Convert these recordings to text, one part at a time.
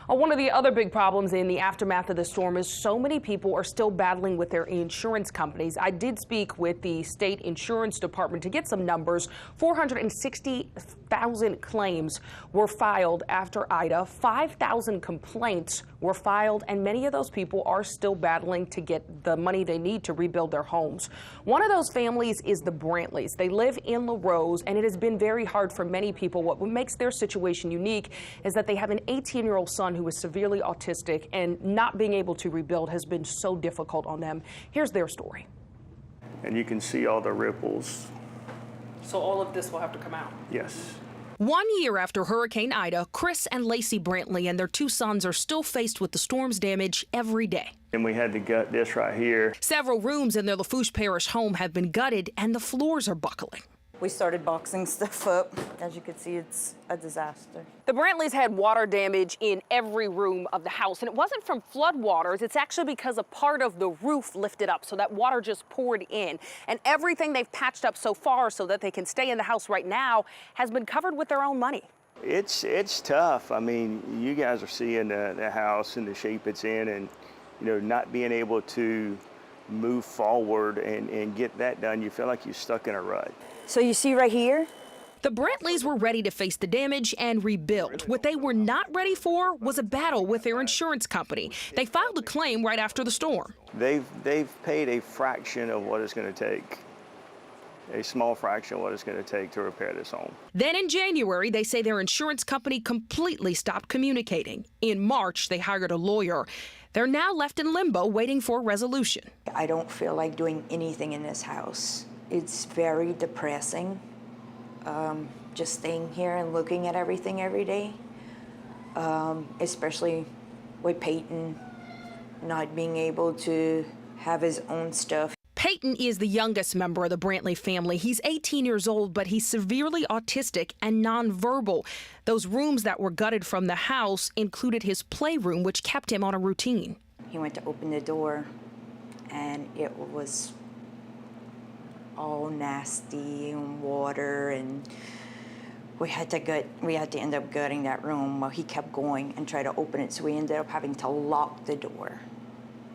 One of the other big problems in the aftermath of the storm is so many people are still battling with their insurance companies. I did speak with the state insurance department to get some numbers. 460,000 claims were filed after Ida. 5,000 complaints were filed, and many of those people are still battling to get the money they need to rebuild their homes. One of those families is the Brantleys. They live in Larose, and it has been very hard for many people. What makes their situation unique is that they have an 18-year-old son who is severely autistic, and not being able to rebuild has been so difficult on them. Here's their story. And you can see all the ripples. So all of this will have to come out? Yes. 1 year after Hurricane Ida, Chris and Lacey Brantley and their two sons are still faced with the storm's damage every day. And we had to gut this right here. Several rooms in their Lafourche Parish home have been gutted, and the floors are buckling. We started boxing stuff up. As you can see, it's a disaster. The Brantleys had water damage in every room of the house, and it wasn't from flood waters. It's actually because a part of the roof lifted up, so that water just poured in. And everything they've patched up so far so that they can stay in the house right now has been covered with their own money. It's tough. I mean, you guys are seeing the house and the shape it's in, and not being able to move forward and get that done. You feel like you're stuck in a rut. So you see right here? The Brantleys were ready to face the damage and rebuild. What they were not ready for was a battle with their insurance company. They filed a claim right after the storm. They've paid a fraction of what it's going to take, a small fraction of what it's going to take to repair this home. Then in January, they say their insurance company completely stopped communicating. In March, they hired a lawyer. They're now left in limbo waiting for a resolution. I don't feel like doing anything in this house. It's very depressing, just staying here and looking at everything every day, especially with Payton not being able to have his own stuff. Payton is the youngest member of the Brantley family. He's 18 years old, but he's severely autistic and nonverbal. Those rooms that were gutted from the house included his playroom, which kept him on a routine. He went to open the door, and it was all nasty and water, and we had to end up gutting that room. Well, he kept going and tried to open it, so we ended up having to lock the door.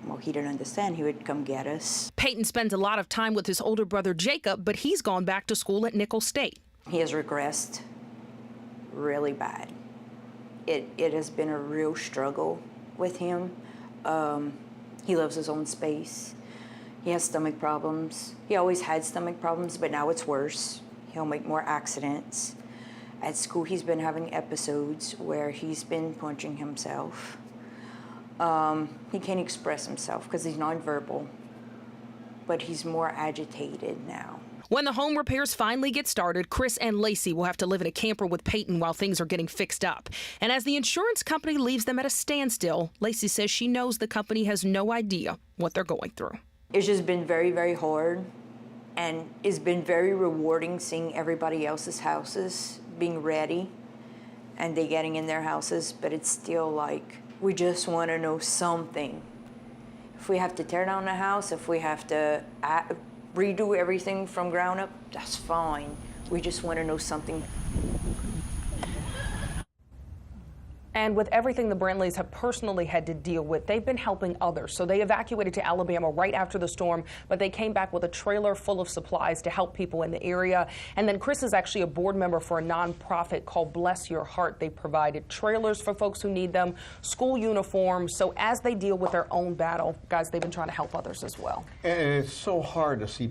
Well, he didn't understand. He would come get us. Payton spends a lot of time with his older brother Jacob, but he's gone back to school at Nicholls State. He has regressed really bad. It has been a real struggle with him. He loves his own space. He has stomach problems. He always had stomach problems, but now it's worse. He'll make more accidents. At school, he's been having episodes where he's been punching himself. He can't express himself because he's nonverbal, but he's more agitated now. When the home repairs finally get started, Chris and Lacey will have to live in a camper with Payton while things are getting fixed up. And as the insurance company leaves them at a standstill, Lacey says she knows the company has no idea what they're going through. It's just been very, very hard, and it's been very rewarding seeing everybody else's houses being ready and they getting in their houses, but it's still like, we just want to know something. If we have to tear down the house, if we have to redo everything from ground up, that's fine. We just want to know something. And with everything the Brantleys have personally had to deal with, they've been helping others. So they evacuated to Alabama right after the storm, but they came back with a trailer full of supplies to help people in the area. And then Chris is actually a board member for a nonprofit called Bless Your Heart. They provided trailers for folks who need them, school uniforms. So as they deal with their own battle, guys, they've been trying to help others as well. And it's so hard to see